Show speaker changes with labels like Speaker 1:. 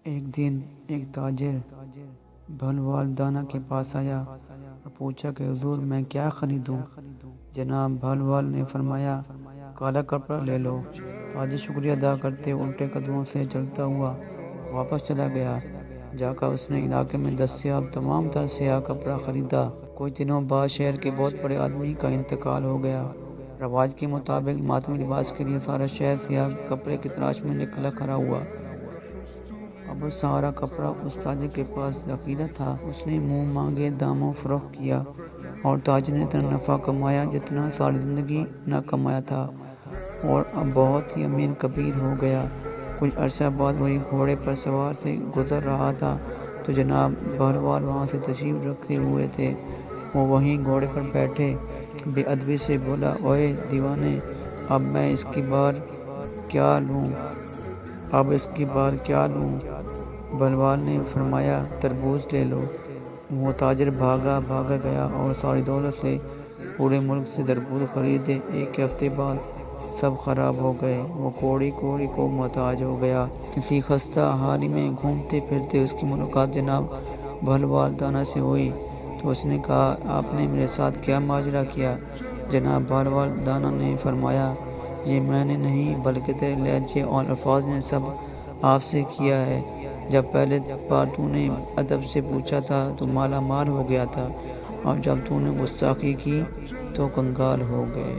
Speaker 1: ایک دن ایک تاجر بھلوال دانا کے پاس آیا اور پوچھا کہ حضور میں کیا خریدوں؟ جناب بھلوال نے فرمایا کالا کپڑا لے لو۔ تاجر شکریہ ادا کرتے الٹے قدموں سے چلتا ہوا واپس چلا گیا۔ جا کر اس نے علاقے میں دستیاب تمام تر سیاہ کپڑا خریدا۔ کچھ دنوں بعد شہر کے بہت بڑے آدمی کا انتقال ہو گیا۔ رواج کے مطابق ماتمی لباس کے لیے سارا شہر سیاہ کپڑے کی تلاش میں نکلا کھڑا ہوا۔ اب وہ سارا کپڑا اس تاجر کے پاس ذخیرہ تھا۔ اس نے منہ مانگے داموں فروخت کیا اور تاجر نے اتنا نفع کمایا جتنا ساری زندگی نہ کمایا تھا، اور اب بہت ہی امیر کبیر ہو گیا۔ کچھ عرصہ بعد وہی گھوڑے پر سوار سے گزر رہا تھا تو جناب بھلوال وہاں سے تشریف رکھتے ہوئے تھے۔ وہ وہیں گھوڑے پر بیٹھے بے ادبی سے بولا اوئے دیوانے، اب میں اس کی بار کیا لوں؟ بھلوال نے فرمایا تربوز لے لو۔ وہ تاجر بھاگا گیا اور ساری دولت سے پورے ملک سے تربوز خریدے۔ ایک ہفتے بعد سب خراب ہو گئے۔ وہ کوڑی کو محتاج ہو گیا۔ کسی خستہ حالی میں گھومتے پھرتے اس کی ملاقات جناب بھلوال دانا سے ہوئی تو اس نے کہا آپ نے میرے ساتھ کیا ماجرا کیا؟ جناب بھلوال دانا نے فرمایا یہ میں نے نہیں بلکہ تیرے لہجے اور الفاظ نے سب آپ سے کیا ہے۔ جب پہلی بار تو نے ادب سے پوچھا تھا تو مالا مال ہو گیا تھا، اور جب تو نے گستاخی کی تو کنگال ہو گئے۔